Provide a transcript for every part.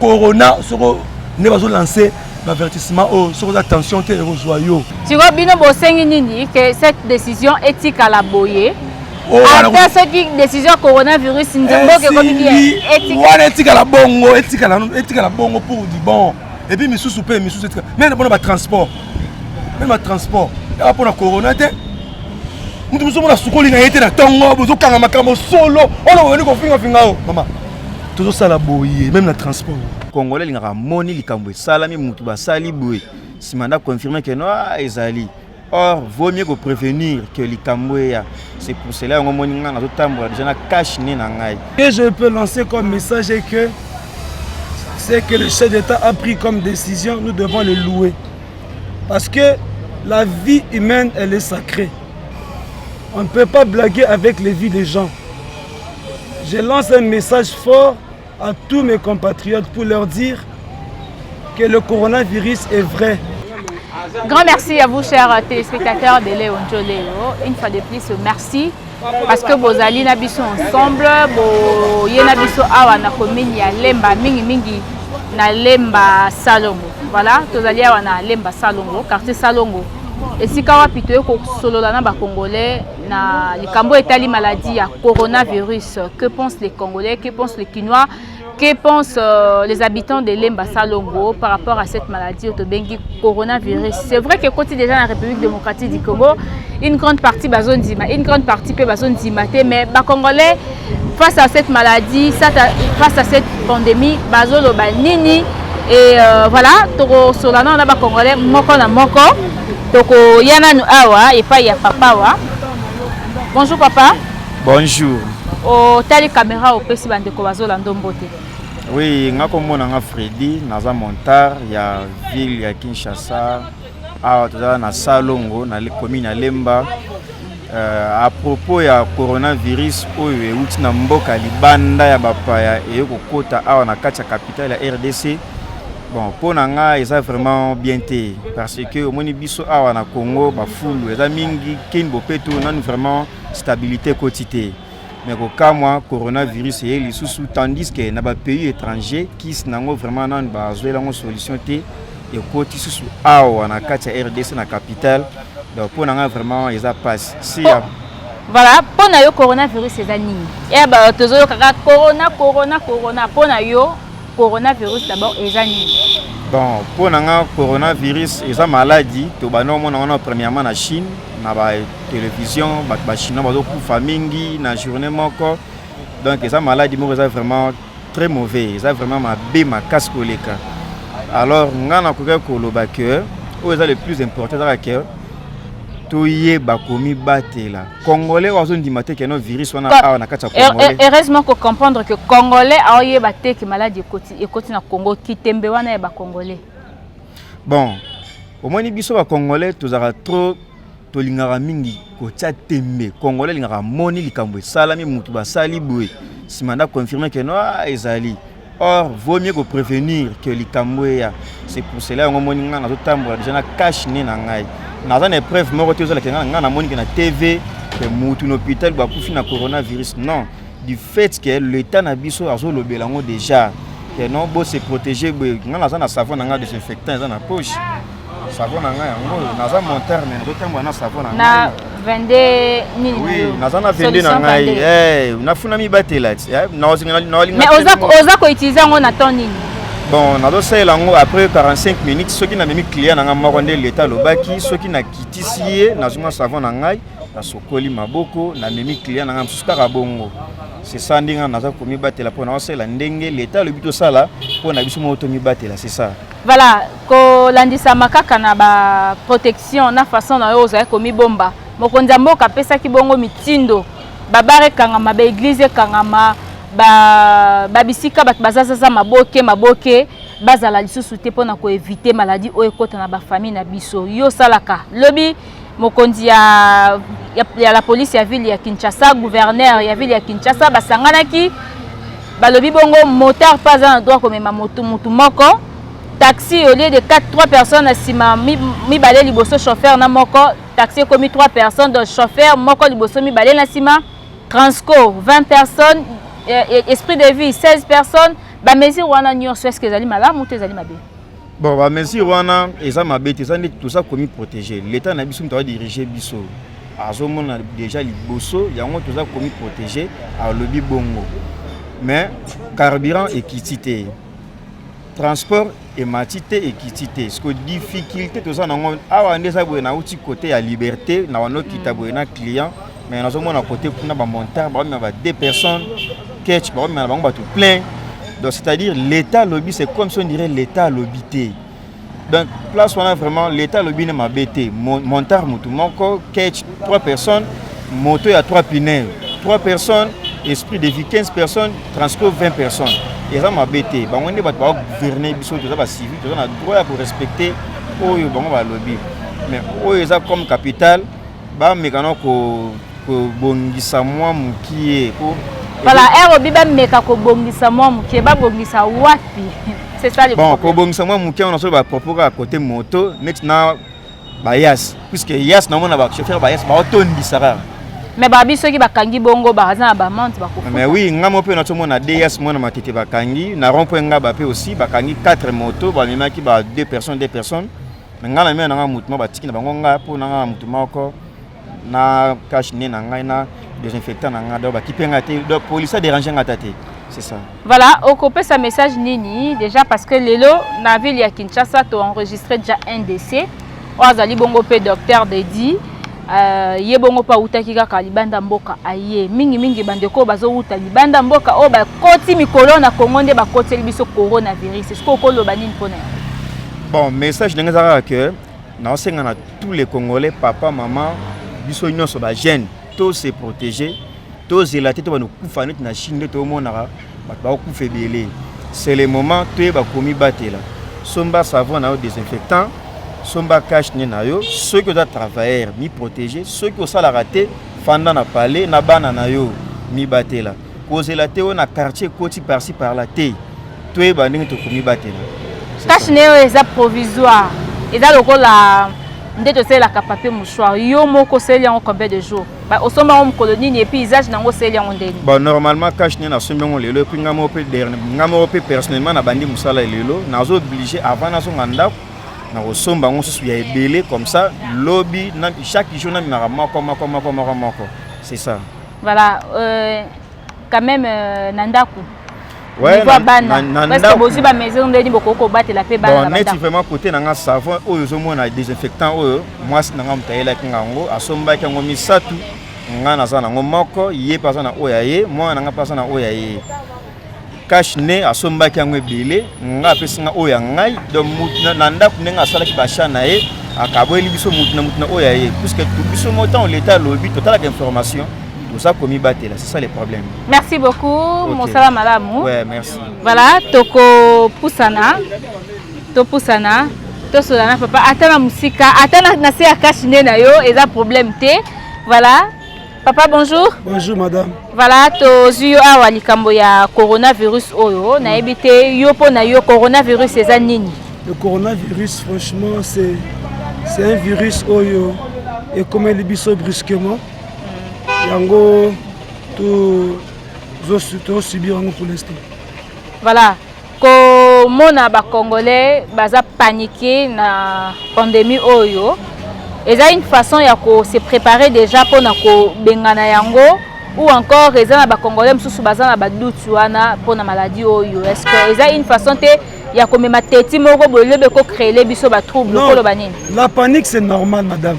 corona soko ne bazo lancer l'avertissement sur l'attention que les joyaux. Tu vois bien que cette décision éthique à la boyer. Après cette décision coronavirus, c'est éthique à la bongo, éthique à la bongo pour du bon. Et puis, monsieur souper, monsieur même pour le transport. Même le transport. Et pour la corona, nous sommes la soukouli na été na tongo, nous sommes makamo solo. On a venu confier finga. Maman, tout ça la boyer, même le transport. Congolais li ngaka moni likambo salami mutu ba sali boye. Si manda confirmer que non ezali. Or, vaut mieux que prévenir que likambo ya. C'est pour cela on moni ngana to tambra déjà na cash ni na ngai. Ce que je peux lancer comme message est que c'est que le chef d'État a pris comme décision, nous devons le louer. Parce que la vie humaine, elle est sacrée. On ne peut pas blaguer avec les vies des gens. Je lance un message fort à tous mes compatriotes pour leur dire que le coronavirus est vrai. Grand merci à vous, chers téléspectateurs de Léon Joleo. Une fois de plus, merci. Parce que vos alliés sont ensemble, vos yenabiso awa na commune ya Lemba mingi na Lemba Salongo. Voilà, tous alliés awa na Lemba Salongo, quartier Salongo. Et si kawa pitoye ko solo na ba Congolais na likambo etali maladie ya coronavirus, que pensent les Congolais, que pensent les Kinois, que pensent les habitants de Lemba Salongo par rapport à cette maladie autobengi coronavirus? C'est vrai que quand déjà dans la République démocratique du Congo, une grande partie bazone dima, une grande partie peut bazone dimate, mais les Congolais face à cette maladie, face à cette pandémie, bazolo ba nini et voilà, toko solana na ba Congolais moko na moko, toko yana nu awa et pas ya papa wa. Bonjour papa. Bonjour. O tali caméra au pesi bande ko bazola ndombote. Oui, ngako mona nga Freddy, naza montar ya ville ya Kinshasa. Awa toza na Salongo na commune ya Lemba. À propos ya coronavirus oyo euti na mboka libanda ya bapaya et kokota awa na kati ya capitale ya RDC. Bon, pour nga eza vraiment bien té parce que au moni biso awa na Congo ba fulu eza mingi kin bopeto nanu vraiment stabilité quotidienne. Mais au cas moi coronavirus et les sous tandis que na ba pays étrangers qui nango vraiment nan ba zoela ngo solution té et côté sous awa na kati ya RDC na capitale. Donc pour nga vraiment eza passe si voilà pour na yo coronavirus eza nini et ba tozo kaka corona pour na yo coronavirus d'abord ezani. Bon, pour nga coronavirus eza maladie to bano mona premièrement na Chine na ba télévision ba Chine ba zo kufa mingi na journée moko. Donc eza maladie mo eza vraiment très mauvais, eza vraiment ma casse koleka. Alors nga na koka koloba que o eza le plus important dans que toye bakomi batela Congolais wazo ndimate que no virus wana awa na kati ya Congolais. Heureusement que comprendre que Congolais aoye bate que maladie ekoti na Congo kitembe wana ya ba Congolais. Bon, au moins biso ba Congolais tozara trop tolingara mingi kotia tembe. Congolais lingara moni likambo salami mutu ba sali boye. Si manda confirmer que non ezali. Or, vaut mieux que prévenir que likambo ya. C'est pour cela on moni ngana to tambra déjà na cash ni na ngai. Dans une épreuve, je suis allé à TV, que mon hôpital va couper le coronavirus. Non, du fait que l'État n'a pas besoin déjà. Que non, bon, c'est protégé. On a un savon désinfectant dans la poche. Savon dans la montagne, mais on a savon dans la 22 oui, on a 22 dans la on a fait un batté là. Mais on a utilisé on attend nini. Bon, après 45 minutes, ceux qui n'ont pas mis client dans l'État, ceux qui n'ont pas quitté, ils ont savon dans ngai, na sokoli maboko, na memi client dans suskara bongo. C'est ça ndinga naza komi batela pour na osela ndenge l'État le but ça là pour na biso moto mi batela, c'est ça. Voilà, ko landisa makaka na ba protection na façon na yo za komi bomba. Mokonza mboka pesa ki bongo mitindo. Babare kangama ba église kangama ba bisika bat bazaza maboke bazala lisusu te pona ko éviter maladie o ekota na ba famille na biso yo salaka lobi mokonzi ya la police ya ville ya Kinshasa gouverneur ya ville ya Kinshasa basanganaki balobi bongo motard pas un droit comme mutu moko taxi au lieu de 3 personnes asima mi balé liboso chauffeur na moko taxi comme 3 personnes donc chauffeur moko liboso mi balé na sima Transco 20 personnes esprit de vie 16 personnes Ba mesure wana nyonso est-ce que ezali malamu te ezali mabe? Bon, ba mesure wana eza mabe te, ezali tout ça comme protéger. L'État na biso doit diriger biso. Azomona déjà liboso, yango tout ça comme protéger à lobby bongo. Mais carburant et quantité. Transport et matité et quantité. Ce que difficulté tout ça nango awa ndeza boye na uti côté à liberté na wano kitaboye na client. Mais nous avons à côté pour nous monter, deux personnes, catch, tout plein. Donc c'est-à-dire l'État lobby, c'est comme si on dirait l'État lobby. Donc place où on a vraiment l'État lobby n'est pas bêté. Montar moto, catch 3 personnes, moto il y a 3 pneus, 3 personnes, esprit de vie 15 personnes, transport 20 personnes. Et ça m'a bêté. On est pas gouverner, tout ça civil, on a droit pour respecter au lobby. Mais au comme capitale, bah mécano ko bongisa mwa mukie ko voilà ero biba meka ko bongisa mwa mukie ba bongisa wapi c'est ça le bon ko bongisa mwa mukie on a solo ba propos à côté moto maintenant ba yas puisque yas na mona ba chauffeur ba yas ba otondisa rara mais ba biso ki bakangi bongo ba za ba monte ba ko mais oui ngamo pe na to mona DS mona matete bakangi na rond point ngaba pe aussi bakangi 4 motos ba memaki ba 2 personnes ngala me na ngamutu ba tiki na bango nga po na ngamutu mako na cache né na ngai na désinfectant na nga do ba kipenga te do police a dérangé ngata te c'est ça. Voilà, au copé sa message nini déjà parce que lelo na ville ya Kinshasa to enregistré déjà un décès oazali bongo pe docteur dedi ye bongo pa utaki kaka libanda mboka aye mingi bandeko bazo uta libanda mboka o ba koti mikolo na Congo nde ba koti biso coronavirus est-ce ko loba nini pona? Bon message ngazaka que na osenga na tous les Congolais papa maman biso nyonso ba jeune to se protéger to zelaté to ba no kufa net na Chine to monara ba kufa belé c'est le moment to ba komi batela somba savon na désinfectant somba cache ni na yo ceux qui doivent travailler mi protéger ceux qui osala raté fanda na palais na bana na yo mi batela ko zelaté na quartier koti par-ci par la té to ba ndenge to komi batela cache neo eza provisoire eza lokola ndето c'est la papier mouchoir yo moko seli en combien de jours ba osomba on colonie et puis usage nango seli en ndeni bon normalement cache ni na somba on lelo puis ngamo pe dernier ngamo pe personnellement na bandi musala lelo na zo obligé avant na so nganda na osomba on se ya ebele comme ça lobby na chaque jour na mako c'est ça voilà quand même nandaku ouais parce que bosi ba maison ndeni bokoko batela pe bana bon net vraiment côté na savon oyo zo mona désinfectant oyo moi na ngam taela kingango asomba kango misatu ngana sana ngomoko ye pasana oyaye moi na pasana oyaye cache ne asomba kango ebele nga pesinga oya ngai donc na ndaku nenga sala ki bachana ye akaboeli biso mutuna oyaye puisque tout biso motan l'état lobby total information. Tout ça commis batté là, c'est ça les problèmes. Merci beaucoup, okay. Mon salam malamu. Ouais, merci. Voilà, toko pusana, to solana papa, atana musika, atana na se akashine na yo, eza problème té. Voilà. Papa bonjour. Bonjour madame. Voilà, to zuyo awa likambo ya coronavirus oyo, na ebité yo po na yo coronavirus eza nini? Le coronavirus franchement c'est un virus oyo et comme il biso brusquement. Yango tout subir pour l'instant. Voilà. Comment les Congolais baza paniqué na pandémie oyo. Et ça une façon ya ko se préparer déjà pour na ko bengana yango ou encore les Congolais msusu baza na badutu wana pour na maladie oyo. Est-ce que ça une façon te ya ko mema teti moko bolebe ko créer biso ba trouble ko ba nini? La panique c'est normal madame.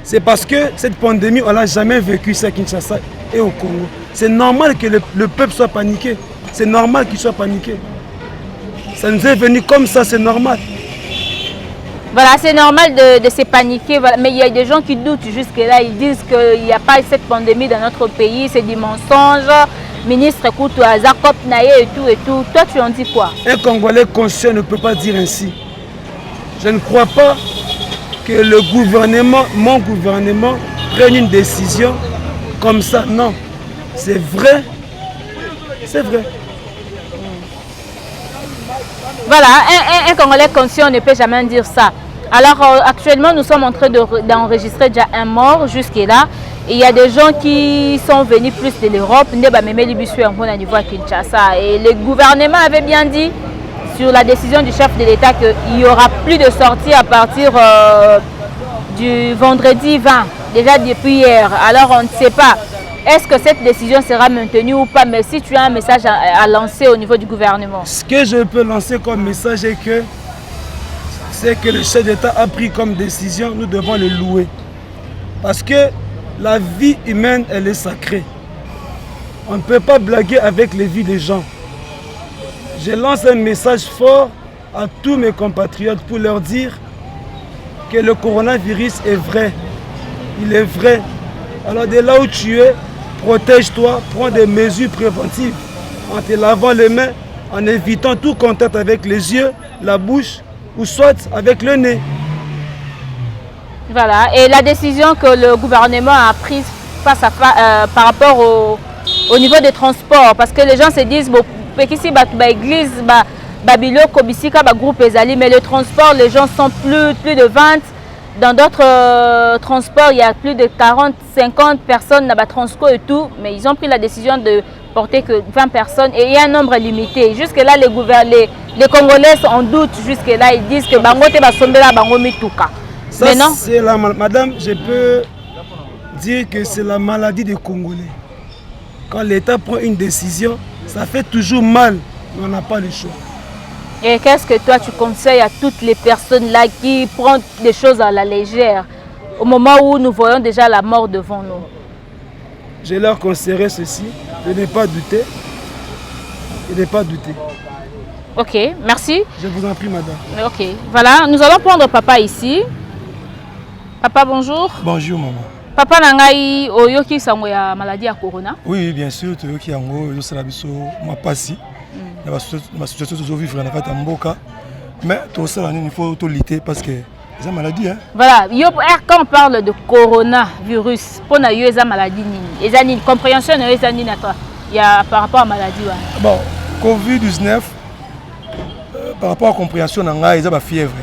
C'est parce que cette pandémie, on n'a jamais vécu ça à Kinshasa et au Congo. C'est normal que le peuple soit paniqué. C'est normal qu'il soit paniqué. Ça nous est venu comme ça, c'est normal. Voilà, c'est normal de se paniquer. Voilà. Mais il y a des gens qui doutent jusque-là. Ils disent qu'il n'y a pas cette pandémie dans notre pays. C'est du mensonge. Ministre Koutou, Azakop, Naye et tout. Toi, tu en dis quoi? Un Congolais conscient ne peut pas dire ainsi. Je ne crois pas que le gouvernement, mon gouvernement, prenne une décision comme ça. Non, c'est vrai. C'est vrai. Voilà, un Congolais conscient ne peut jamais dire ça. Alors actuellement, nous sommes en train d'enregistrer déjà un mort jusqu'à là. il y a des gens qui sont venus plus de l'Europe, au niveau à Kinshasa. Et le gouvernement avait bien dit sur la décision du chef de l'État qu'il n'y aura plus de sorties à partir du vendredi 20, déjà depuis hier. Alors on ne sait pas, est-ce que cette décision sera maintenue ou pas, mais si tu as un message à lancer au niveau du gouvernement. Ce que je peux lancer comme message c'est que le chef d'État a pris comme décision, nous devons le louer. Parce que la vie humaine, elle est sacrée. On ne peut pas blaguer avec les vies des gens. Je lance un message fort à tous mes compatriotes pour leur dire que le coronavirus est vrai. Il est vrai. Alors de là où tu es, protège-toi, prends des mesures préventives en te lavant les mains, en évitant tout contact avec les yeux, la bouche ou soit avec le nez. Voilà, et la décision que le gouvernement a prise par rapport au niveau des transports, parce que les gens se disent, bon, ici, l'église, groupe Ezali, mais le transport, les gens sont plus de 20. Dans d'autres transports, il y a plus de 40, 50 personnes dans le transport et tout, mais ils ont pris la décision de porter que 20 personnes et il y a un nombre limité. Jusque-là, les Congolais sont en doute, jusque-là, ils disent que Bangote va somber là, Bangomi Touka. Ça, c'est madame, je peux dire que c'est la maladie des Congolais. Quand l'État prend une décision, ça fait toujours mal, mais on n'a pas le choix. Et qu'est-ce que toi tu conseilles à toutes les personnes là qui prennent des choses à la légère au moment où nous voyons déjà la mort devant nous? Je leur conseillerais ceci, de ne pas douter. De ne pas douter. Ok, merci. Je vous en prie, madame. Ok, voilà, nous allons prendre papa ici. Papa, bonjour. Bonjour, maman. Papa Nangai, oyoki sango ya maladie à corona? Oui, bien sûr, oyoki yango, yo sala biso ma pasi. Ma situation de vivre na kata mboka. Mais tout ça, il faut lutter parce que c'est une maladie. Hein? Voilà, quand on parle de coronavirus, pour na yo eza maladie nini? Eza nini compréhension na eza nini toi? Il y a par rapport à maladie wa. Bon, Covid-19 par rapport à compréhension na nga eza ba fièvre.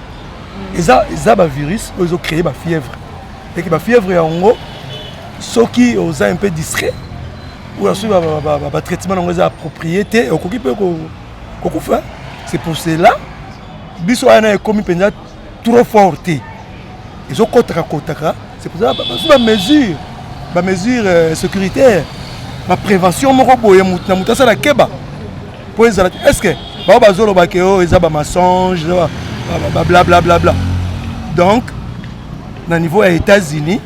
Eza ba virus, ils ont créé ba fièvre. Et que ba fièvre yango soki oza un peu distrait ou le traitement de la propriété, c'est pour cela que nous avons trop fort. Ils ont c'est pour ça que les mesures sécuritaires, la prévention, est-ce que ils ont des mensonges, blablabla. Donc, au niveau des États-Unis,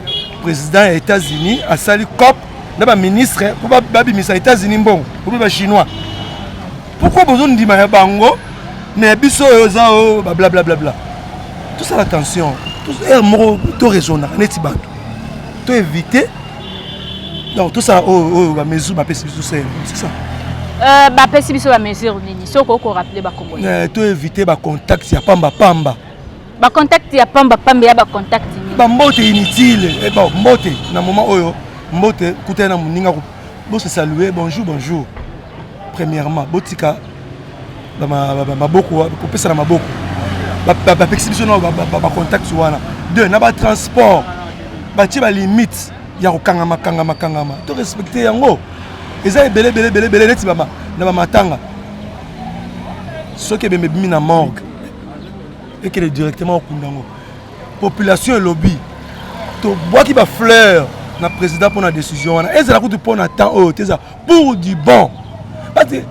le président des États-Unis a sali COP. Les ministres, pourquoi les États-Unis bon, pourquoi les Chinois? Pourquoi besoin de dire bango, mais biso blablabla. Tout ça attention, tout ça est raisonnable, n'est-ce pas? Tout éviter. Donc tout ça la mesure c'est ça. Ba pessibiso la mesure nini? Soko ko rappeler ba Congolais. Tout éviter ba contact ya pamba. Ba contact ya pamba ya ba contact ni. Ba mbote inutile, et bon mbote na moment oyo mbote kutana muninga bo se saluer bonjour. Premièrement, botika maboko ko pesa na maboko. Ba exhibition ba contact wana. Deux na ba transport. Ba ti ba limite ya ko kangama. To respecter yango. Eza belé neti baba na ba matanga. Ce qui est bimi na morgue et que directement au kundango. Population et lobby. To bois qui ba fleur na président pour la décision wana. Eza la ko pour na temps pour du bon. Parce que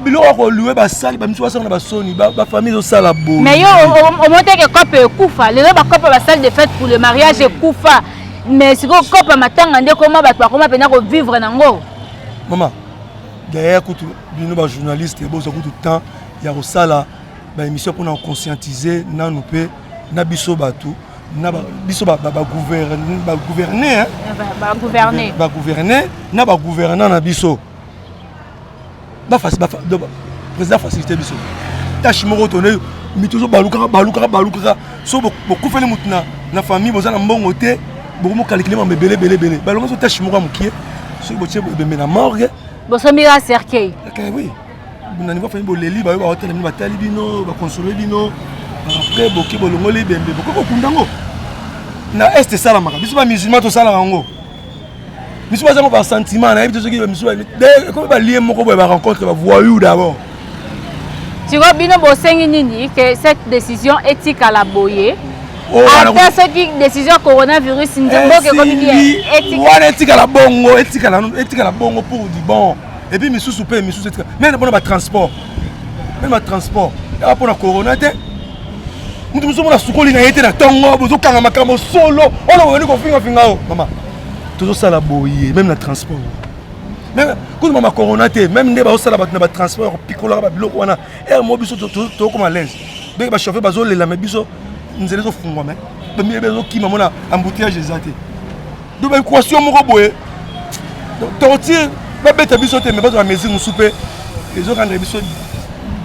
biloko louer ba sali ba misuwa na ba soni ba famille au sala bo. Mais yo au monte que couple kufa, les ba couple ba salle de fête pour le mariage kufa. Mais si go couple matanga ndé comment ba comment pena ko vivre nango. Maman, derrière kutu bino ba journaliste bo so kutu temps ya ko sala ba émission pour nous conscientiser na nous pe na biso batu na biso ba gouverner hein. Ba gouverner na ba gouvernant na biso. Président facilité biso tâche moko toné mi toujours baluka so beaucoup fait mutuna na famille bozana mbongo te beaucoup mo calculer ma belé balongo so tâche moko mukie so botie bembe na morgue boso mira cercueil oui na niveau famille boleli ba hôtel mi batali bino ba consoler bino après boki bolongo le bembe beaucoup kundango na est sala maka biso ba musulman to sala ngo misu bazango par sentiment na yebi soki misu comme ba lié moko ba rencontre ba voyou d'abord. Tu vois bino bosengi nini que cette décision éthique à la boyer. Après ce qui décision coronavirus ndembo que comme dit éthique. Wana éthique à la bongo, éthique à la bongo pour du bon. Et puis misu souper misu c'est même pour le transport. Même le transport. Ya pour la corona te. Mutu muso mona sukoli na yete na tongo bozo kanga makambo solo. On a venu ko finga maman. Tout ça la boyer même le transport. Même quand maman corona te même ne ba sala ba transport picola ba biloko wana. Et mo biso to comme à l'aise. Dès ba chauffeur bazo lela me biso nzele zo fungwa me. Ba mi bezo ki mamona embouteillage ezate. Do ba équation moko boye. Tortire ba beta biso te me ba zo mesure nous souper. Les autres rendre biso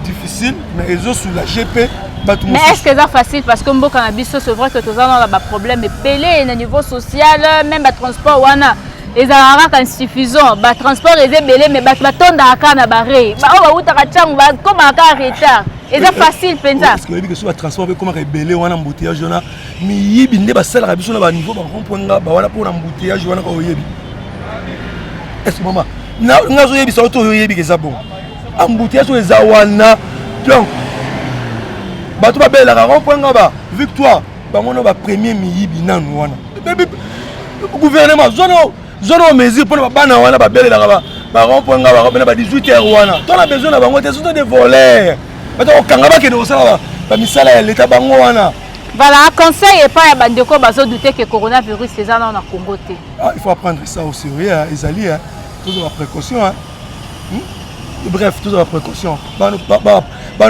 difficile mais ils ont soulagé GP. Mais est-ce que c'est facile parce que mboka na biso c'est vrai que tous ans on a problème pelé au niveau social même le transport wana les arara insuffisant ba transport est belé mais ba tonda aka na baré ba o ba utaka changu ba comme aka retard et c'est facile penza parce que que soit transport comme belé wana embouteillage wana mi yibi nde ba sala biso na ba niveau ba comprendre ba wana pour embouteillage wana ko yebi est-ce que maman na zo yebi ça to yebi que ça bon embouteillage so eza wana donc bato ba bela ka comprendre ba victoire ba mona ba premier miyibi nanu wana gouvernement zone mesure pour ba bana wana ba bela ka ba comprendre ba 18h wana to na besoin na bango te sont des voleurs bato okanga ba ke no sala ba misala ya l'état bango wana. Voilà, conseil et pas bandeko bazo douter que coronavirus c'est ça dans Congo te. Ah, il faut prendre ça au sérieux les alliés hein. Toujours la précaution hein. Bref, toujours la précaution. Bah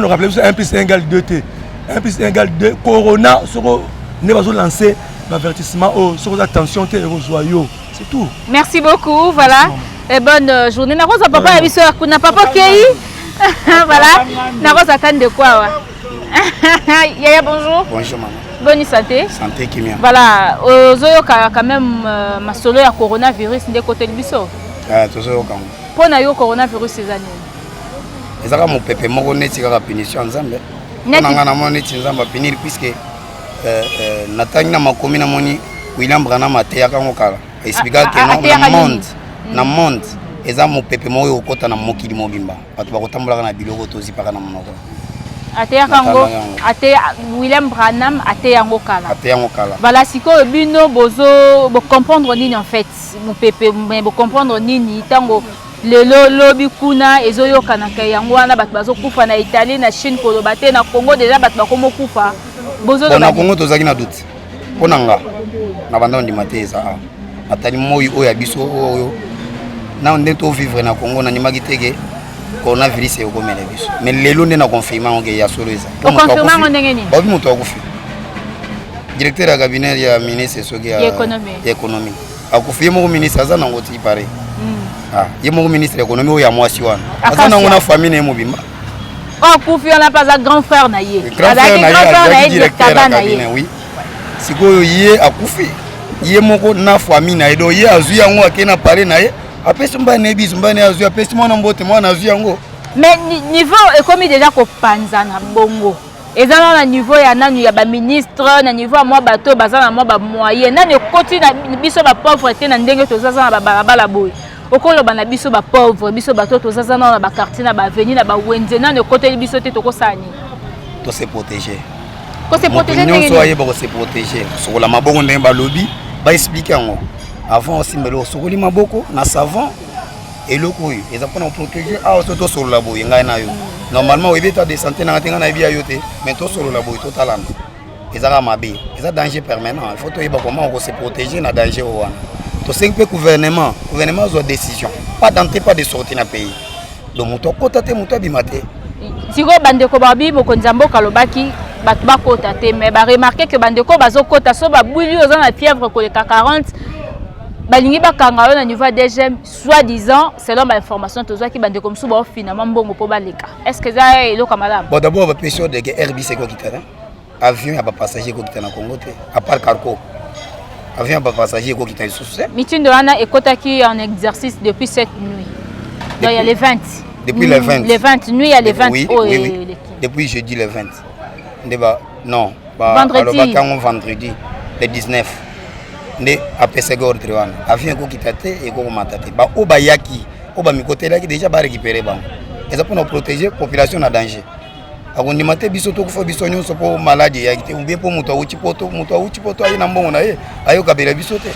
nous rappelez 1 + 1 = 2T. 1 + 1 = 2. Corona, ne va pas lancer l'avertissement sur l'attention c'est tout. Merci beaucoup, voilà. Et bonne journée. Na rosa papa yabiso kuna papa kei. Voilà. Na rosa attend de quoi Yaya bonjour. Bonjour maman. Bonne santé. Santé qui vient. Voilà, ozoyo quand même ma solo ya coronavirus de côté de biso. Ah, toujours quand. Pour na yo coronavirus ces années. Ezaka mo pepe moko neti kaka punition nzambe. Nanga na moni nzamba punir puisque natani na makomi na moni William Branham ateya kango kala. Explica que non na monde eza mo pepe moko okota na mokili mobimba. Bato bakotambola na biloko tozi paka na monoko. Ateya kango ateya William Branham ateya ngo kala. Ateya ngo kala. Voilà siko bino bozo bo comprendre nini en fait mo pepe mais bo comprendre nini tango lelo lobi kuna ezoyoka na kayango wana bato bazokufa na Italie na Chine koloba te na Congo déjà bato bakomo kufa bozo na Congo tozaki na doute ponanga na banda ndi mateza atali moyi oya biso oyo na ndé to vivre na Congo na nimaki teke coronavirus e okomela biso mais lelo ndé na confirmation ke ya soleza o confirmation ndenge ni ba bi moto akufi directeur ya cabinet ya ministre soki ya économie akufi mo ministre azana ngoti pare ah yemo ministre de l'économie ya mwasi wana azana ngona famille ne mobimba oh kufi on a pas un grand frère na ye grand frère na ye directeur na cabinet oui sikoyo ye akufi ye moko na famille na edo ye azu yango akena pare na ye apesi mba ne biso mba ne azu apesi mwana mbote mwana azu yango mais niveau ekomi déjà ko panza na bongo ezana na niveau ya nanu ya ba ministre na niveau ya mwa bato bazana mwa ba moyen nani koti na biso ba pauvreté na ndenge tozaza na ba balabala boy okolo bana biso ba pauvre biso bato tozaza na ba quartier na ba avenue na ba wenze nani koti biso te tokosani to se protéger ko se protéger ndenge so aye ba se protéger so la mabongo ndenge ba lobby ba expliquer ngo avant aussi mbelo so li maboko na savon et loko yo eza pona protéger a so to so la boy ngai na yo normalement au état de santé na tenga na bia yote mais to so la boy to talana ezaka mabe eza danger permanent il faut to yeba comment on se protéger na danger o wana to cinq peu gouvernement a décision pas d'entrée pas de sortie na pays donc moto kota te moto bimate siko bandeko babi bokonzambo kalobaki bato bakota te mais ba remarquer que bandeko bazokota so babuli oza na fièvre ko le 40 balingi bakanga yo na niveau DGM soi-disant selon ma information tozwa ki bandeko msu ba finalement mbongo po baleka est-ce que ça est loka madame bon d'abord ba question de RBC ko kitana avion ya ba passager ko kitana Congo te à part cargo avion ba passager ko kitana sous Mitindo wana ekotaki en exercice depuis cette nuit donc il y a les 20 depuis les 20 les 20 nuit il y a les 20 oui, depuis jeudi le 20 ndeba non vendredi vendredi le 19 nde apesaki ordre wana avion ekokita te ekokomata te baoyo bayaki oyo bamikotelaki déjà barécupere bango eza mpona protéger population na danger akondima te biso tokufa biso nyonso mpo maladi eyaki te ubie mpo moto awuti poto aye na mbongo na ye ayokabela biso te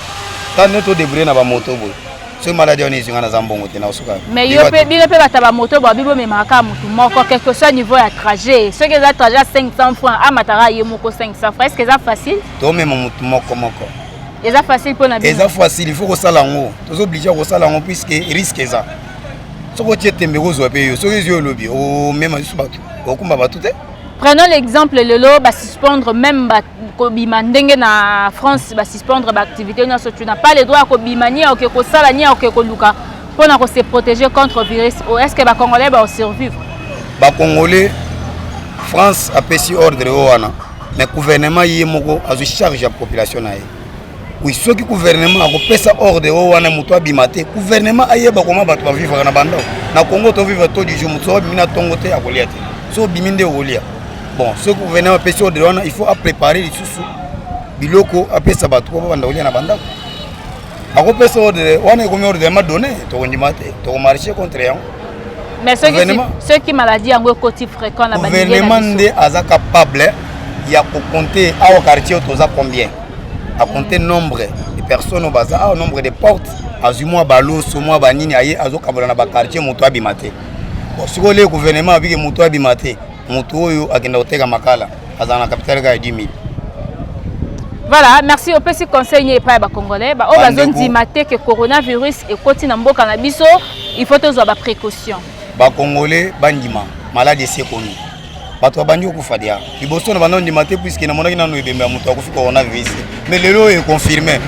tane todébrouye na bamoto boye soki maladi wana ezinga naza mbongo te na osoka mais yo mpe bata bamoto boye bibomemaka motu moko quelque soit niveau ya trajet soki eza trajet 500 francs amataka ye moko 500 francs est ce que eza facile tomema motu moko eza facile mpona bino eza facile il faut kosala yango tozoblige kosala yango puisque risque eza soki otie tembe kozwa mpe yo soki ezi yo olobi omema lisusu bato okumba bato te. Prenons l'exemple lelo suspendre même kobima ndenge na France suspendre activité nyonso tu n'as pas le droit kobima ni ok ko sala ni ok ko luka pona ko se protéger contre virus est-ce que ba congolais ba survivre ba congolais France a pesi ordre wana mais gouvernement yemoko azu charge ya population na ye oui soki gouvernement akopesa ordre wana muto abima te gouvernement ayeba koma bato ba vivre na bando na Congo to vivre to du jour muto abimina tongo te akolia te so biminde olia. Bon, ce gouvernement a payé de il faut préparer les sous biloko a payé sabato pour banda olia na banda. A repérer de on est combien de m'a donné to ondimate to marcher contre rien. Mais ceux qui maladie en côté fréquent la bandit. Gouvernement ndé aza capable ya ko compter au quartier toza combien. A compter nombre de personnes au bazar, nombre de portes, azumwa balo, somo banini aye azo kabula na ba quartier moto abimate. Bon, si le gouvernement a vu que moto abimate moto oyo akenda oteka makala azana capitale ka 10 000. Voilà, merci au petit conseil pas ba congolais ba o bazon dimate que coronavirus et koti na mboka na biso il faut tozo ba précaution. Ba congolais bandima maladie c'est connu. Bato bandi okufa dia. Liboso na bando dimate puisque na monaki na no ebemba moto akufi coronavirus. Mais lelo est confirmé.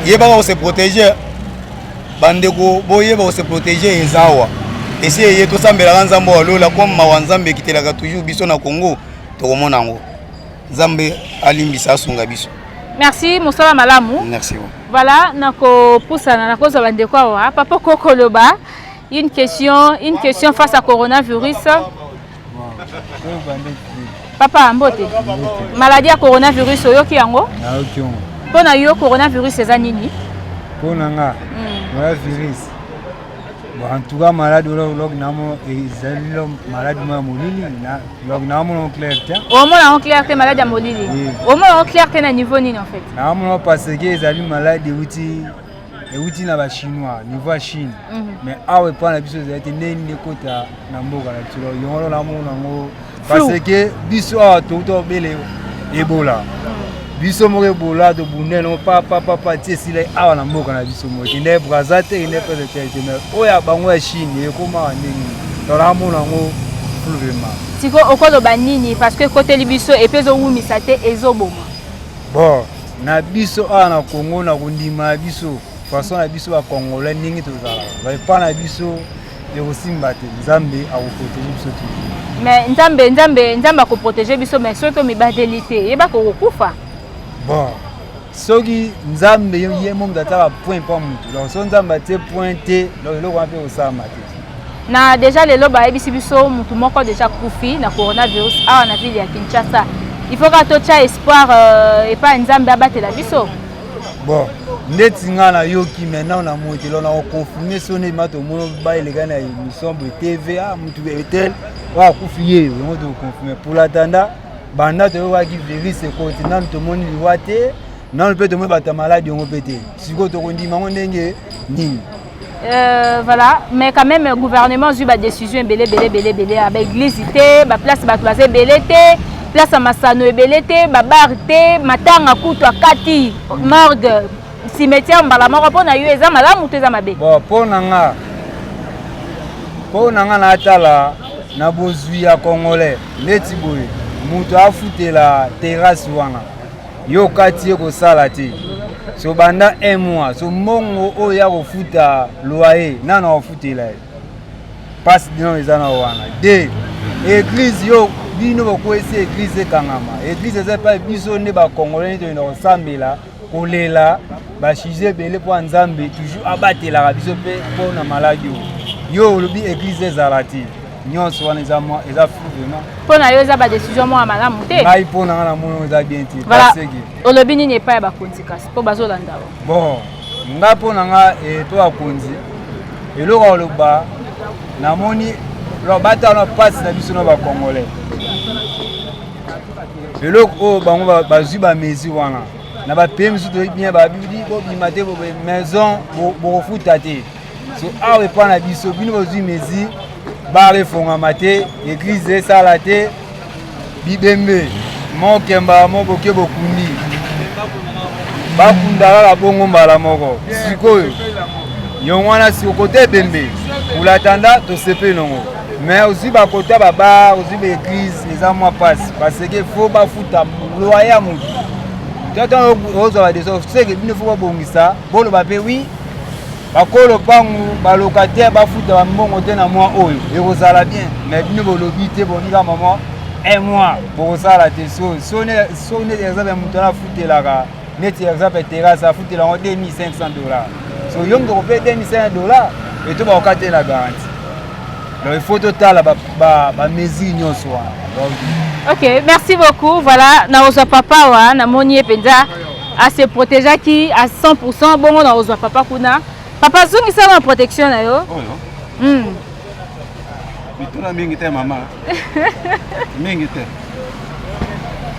Yeba ko se protéger bandeko boye ba se protéger ezawa. Et si il y a tout ça, comme Mawanzambe qui était toujours biso na Congo, Togomonango. Zambe alimbisa sunga biso. Merci, Moussala Malamou. Merci. Voilà, nako poussa na cause bande quoi wa. Papa Kokoloba, une question face à coronavirus. Papa Mbote. Maladie à coronavirus oyoki yango? Nayoki yango. Pona yo coronavirus eza nini? Pona nga. Coronavirus. En tout cas, malade log namo ezalilo malade ma molili na log namo on clair te. Au moins on clair te malade à molili. Au moins on clair te na niveau nini en fait. Namo parce que ezali malade euti na ba chinois niveau Chine. Mais awe pa na biso ezali neni kota na mboka na tulo yongolo namo nango parce que biso a to bele Ebola. Biso mo Ebola to buneno papa tiesile awa na mboka na biso mo ine brazate ine pele tete mais oya bango ya Chine ekoma ndingi to la mo nango vraiment siko okolo banini parce que côté libiso epezo wumisa te ezoboma bon na biso awa na Congo na kundima biso façon na biso ba congolais ndingi to zala ba pa na biso ekosimba te nzambe akoprotéger biso tout mais nzambe akoprotéger biso mais soki mibadelité yeba ko kufa. Bon, soki nzambe ye mo mdataka point pa mutu. Donc so nzambe te pointé, donc lo ko au sama te. Na déjà le loba ebisi biso mutu moko déjà kufi na coronavirus awa na ville ya Kinshasa. Il faut que to cha espoir et pas nzambe abatela biso. Bon, ndeti nga na yoki maintenant na moto lo na confirmer sonné mato mo ba elega na émission de TVA mutu etel wa kufiye on doit confirmer pour l'attendre. Banda to wa ki virus continent to moni liwate non peut to mo bata malade on pété siko to kondima ndenge nini voilà mais quand même le gouvernement a eu ba décision belé avec église té ba place ba toise belé té place à Masano belé té ba bar té matanga kutu akati morgue cimetière mbala moko pona yo eza malamu te za mabe bon pona nga na atala na bozwi ya congolais neti boye mutu afutela terrasse wana yo kati ko sala te so banda un mois so mongo oya ko futa loyer nana ofutela passe dino ezana wana de église yo bino boko esi église kangama église eza pa biso ne ba congolais to ina osambela kolela ba chize belé po nzambe toujours abatela biso pe po na maladi yo lobi église ezalati nyonso wana eza flou vraiment. Pona yo eza ba décision mo malamu te. Ngai pona na mono eza bien te. Voilà. Olobi nini epai ya bakonzi kasi po bazolanda o. Bon, nga pona nga to bakonzi eloko oloba namoni lo batalo passe na biso na ba congolais. Eloko oyo bango bazwi bamesi wana na bapaye misu toyebi bien babidi bobima te maison bokofuta te so awa epa na biso bino bozwi mesi barefongama te église esala te bibembe mokemba moboke bokundi bakunda kaka bongo mbala moko sikoyo yongo wana sikokote ebembe ulatanda tosepe nongo mais aussi bakote babar aussi baéglise eza mwa pasi parce que fo bafuta loyer ya motu tata ozwa badeso seke bino fo babongisa boloba mpe wi bakolo pangu balocataire bafuta bambongo te na mwa oyo ekozala bien mais bino bolobi te bonika mama un mois bokosala te so neti exemple moto ana afutelaka neti exemple terrasse afutela yango $2500 so yongo kope $2500 eto bakoka te na garantie. Donc il faut total ba mesure nyonso wana. OK, merci beaucoup. Voilà, na ozo papa wa na moni penza a se protéger qui à 100% bongo na ozo papa kuna. Papa zungi sana protection na yo. Oyo. Bituna mingi te mama. Mingi te.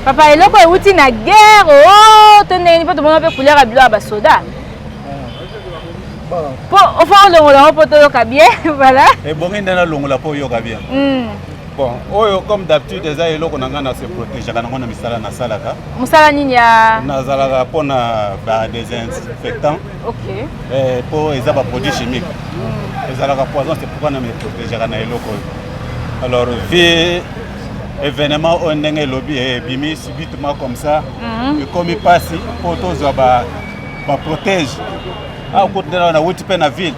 Papa eloko euti na guerre oh teneni poto mona pe couleur abilo ba soda. Po enfin longola po to kabie voilà. Et bon ndena longola po yo kabie. Bon, oyo comme d'habitude eza eloko nanga na se protéger kana ngona misala na salaka. Musala nini ya na zalaka pona ba désinfectant. OK. Po eza ba produits chimiques. Ezalaka poison c'est pourquoi na me protéger kana eloko. Alors vie événement on ndenge lobby et bimi subitement comme ça. Et comme il passe pour tous ba protège. Ah kutana na wuti pe na ville.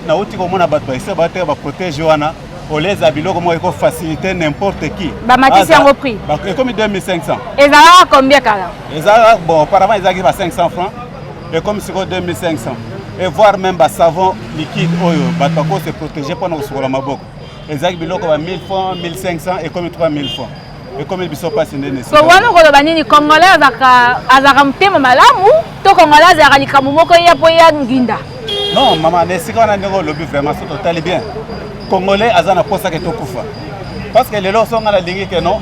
Na wuti ko mona bato ese ba te ba protège wana. Oleza biloko mo eko faciliter n'importe qui. Ba matisi yango prix. Ba comme 2500. Ezala combien kala? Ezala bon apparemment ezaki ba 500 francs et comme c'est 2500 et voir même ba savon liquide oyo bato ko se protéger pendant ko sokola maboko. Ezaki biloko ba 1000 francs, 1500 et comme 3000 francs. Et comme ils sont pas signés. So wana ko banini congolais azaka mtema malamu to congolais azaka likamu moko ya po ya nginda. Non maman nesika na ndeko lobby vraiment c'est total bien. Congolais azana posa ke tokufa. Parce que les lorsons na lingi que non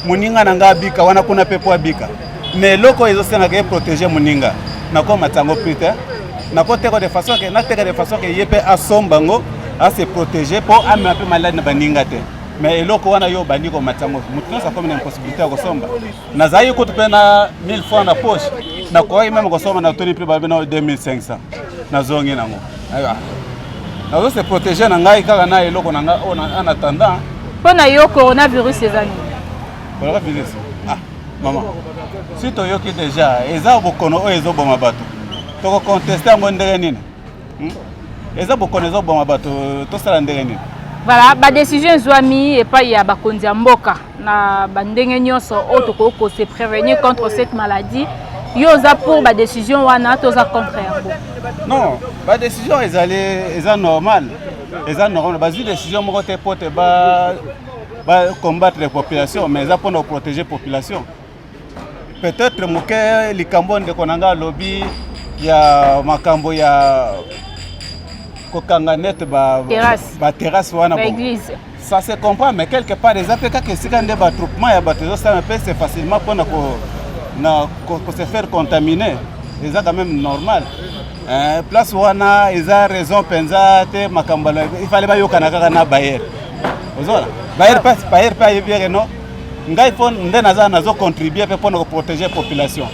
muninga nanga bika wana kuna pepo abika. Mais loko ezo senga ke protéger muninga. Na ko matango prite. Na ko teko de façon que na teko de façon que yepe asombango à se protéger pour amener un peu malade na baninga te. Mais eloko wana yo bandi ko matango mutu ça comme une impossibilité ya kosomba na zayi ko tupena 1000 francs na poche na ko même kosomba na toni prix ba bena 2500 na zongi nango aiwa na zo se protéger na ngai kaka na eloko na nga en attendant pona yo coronavirus ezani coronavirus maman si to yoki déjà eza bokono o ezo boma bato to ko contester ngo ndenge nini eza bokono ezo boma bato to sala ndenge nini. Voilà, ba décision zwami et pas ya bakonzi mboka na bandenge nyonso otoko ko se prévenir contre cette maladie. Yoza pour ba décision wana toza contre yango. Non, ba décision eza normal. Eza normal. Ba décision moko te pote ba combattre les populations mais eza pour nous protéger population. Peut-être moke likambo ndeko nanga lobby ya makambo ya net ba terrasse wana église. Ça se comprend mais quelque part les APK que c'est quand des attroupements ya bateau ça c'est facilement pour se faire contaminer. C'est quand même normal. Place wana ils a raison penza te makambala il fallait ba yokana kaka na bayer. Ozola. Bayer pas bien non. Ngai faut ndena za nazo contribuer pour protéger la population.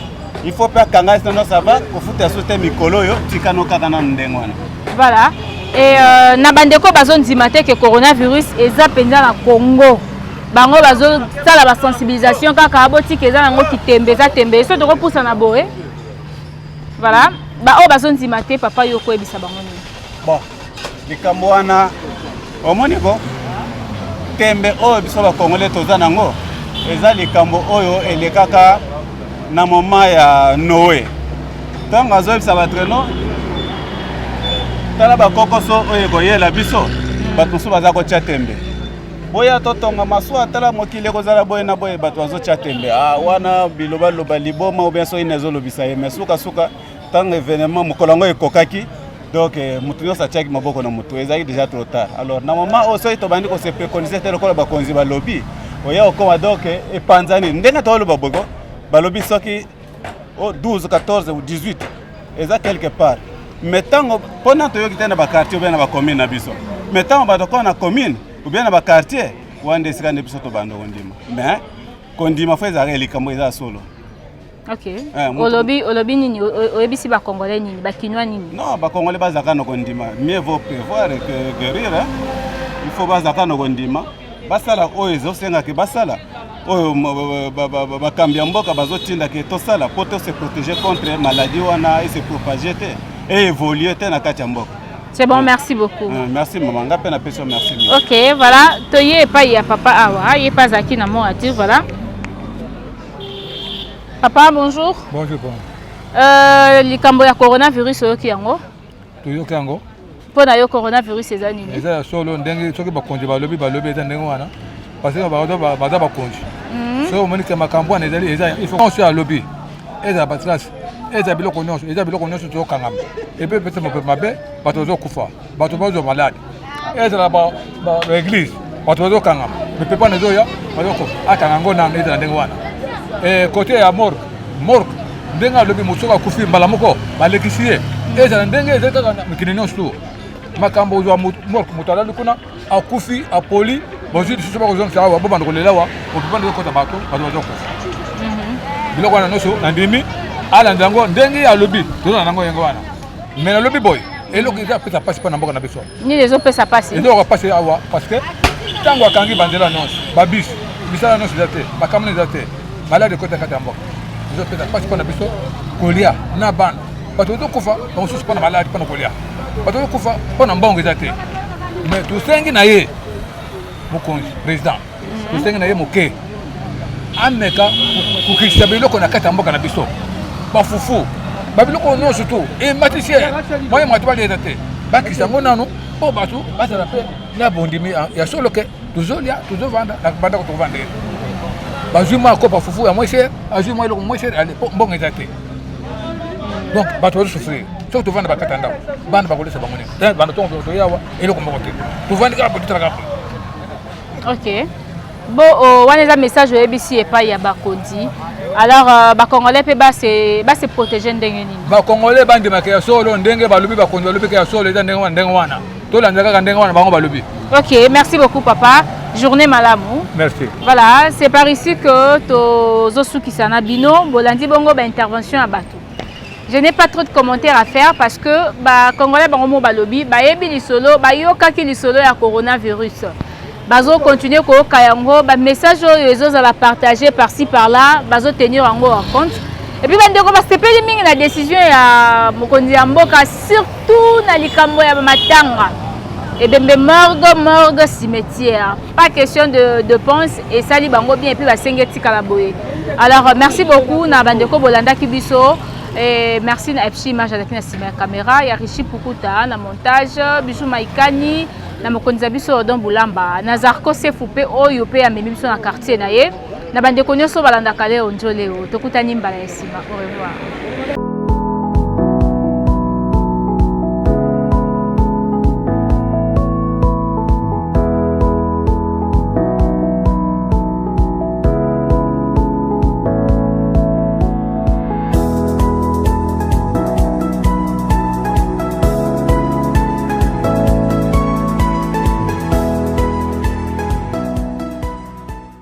Il faut pas kanga sinon ça va pour foutre sauter mikolo yo tikano kaka na ndengwana. Voilà. Et na bandeko bazondima te que coronavirus eza penza na Congo. Bango bazo sala ba sensibilisation kaka aboti keza nango kitembeza tembe so toko poussa na boé. Voilà. Ba o bazondima te papa yo ko ebisa bango ni. Bon. Likambo wana omoni ko tembe o biso ba Congolais toza nango eza likambo oyo elekaka na moment ya Noé. Tango azo ebisa ba treno tala ba kokoso oyo koyela biso bato mosusu baza kotya tembe boya totonga masuwa atala mokili ekozala boye na boye bato bazotya tembe wana bilobaloba liboma ou bien soki nezolobisa ye mais sukasuka ntango événement mokolo yango ekokaki donc motu nyonso atiaki maboko na motu ezalaki déjà trop tard alors na moment oyo soki tobandi kose préconise te lokola bakonzi balobi oya okoma donc epanzani ndenge toloba bogo balobi soki 12 14 ou 18 eza quelque part mais ntango mpona toyoki te na baquartier ou bien na bacommune na biso mais ntango bato kona na commune ou bien na baquartier wana esika nde biso tobanda kondima mais kondima fo ezalaka likambo eza solo. Ok. Olobi nini oyebisi ba congolais nini ba kinwa nini? Non, ba congolais bazaka no kondima. Mieux vaut prévoir que guérir. Hein? Il faut bazaka no kondima. Basala oyo ezosenga ke basala. Oyo ba kambia mboka bazotinda ke to sala pour se protéger contre maladie wana et se propager et évoluer na kati ya mboka. C'est bon, merci beaucoup. Merci maman, ngapé na peso merci. Ok, voilà, toye pa ya papa awa, ye pas aki na mo ati voilà. Papa, bonjour. Bonjour. Likambo ya coronavirus oyoki yango? Toyoki yango. Pona yo coronavirus eza nini? Eza solo ndenge soki bakonzi balobi eza ndenge wana. Parce que baza bakonzi. So omoni ke makambo wana ezali eza il faut qu'on a lobby. Eza batrace. Eza biloko nyonso tokangama. Et puis peut-être mabe bato zokufa. Bato bazo malade. Eza la ba l'église. Bato zokangama. Mais pepa nezoya bazoko akangango na eza ndenge wana. Côté ya morgue ndenge alobi mosoka kufi mbala moko balekisi ye ezala ndenge ezakaka mikili nyonso makambo ozwa morgue moto alali kuna akufi apoli bozwi lisusu bakozongisa awa bobanda kolela wa opepanda kokota bato bazokufa biloko wana nyonso nandimi alanda yango ndenge alobi tozala nango yango wana mais nalobi boye eloko eza apesa mpasi mpo na mboka na biso nini ezopesa mpasi ezoko mpasi awa parce que ntango akangi banzela nyonso babisi bisala nyonso eza te bakamona eza te malade kota kata mboka zo pesa pasi pona biso kolia na bana bato kufa bamosusu pona malade pona kolia bato kufa pona mbongo eza te mais tosengi na ye mokonzi président tosengi na ye moke ameka kokikisa biloko na kati ya mboka na biso bafufu babiloko nyonso tu ematishe moye moto bali eza te bakisa yango nano mpo bato bazala mpe na bondimi ya solo ke tozolia tozovanda na banda kotovanda ye bazwi mwa kopa fufu ya moins cher azwi mwa eloko moins cher ale mbongo eza te donc bato bazosouffrir soki tovanda bakata ndako bana bakolesa bango nini banda toyawa eloko mbongo te tovandi kaka potitalaka ok bo wana eza message oyebisi epai ya bakonzi alors bacongolais mpe base protéger ndenge nini bacongolais bandimaka ya solo ndenge balobi bakonzi balobi ke ya solo eza ndenge wana tolanda kaka ndenge wana bango balobi. Ok, merci beaucoup papa. Journée malamou. Merci. Voilà, c'est par ici que Tozosu Kisana Bino, Bolandi Bongo, intervention à Batou. Je n'ai pas trop de commentaires à faire parce que Congolais Bangomo Balobi, Bayebi Lisolo, Bayoka ki Lisolo ya coronavirus. Bazo continuer ko kayango, message les autres à la partager par-ci par-là, bazo tenir en compte. Et puis bandeko ba sepeli mingi la décision ya mokonzi ya mboka surtout na likambo ya matanga. Et bien, morgue, cimetière. Pas question de pense et ça, bango bien et puis va s'engagner kalaboye. Alors, merci beaucoup na bandeko Bolanda Kibiso et merci na FC Image avec la caméra. Ya Rishi Pukuta na montage, Bijou Maikani, na mokonza biso Don Bulamba. Na Zarko Sefupe oyo pe ya memi biso na quartier na ye. Na bandeko nyoso balanda kale onjoleo. Tokutani mbala esima. Au revoir.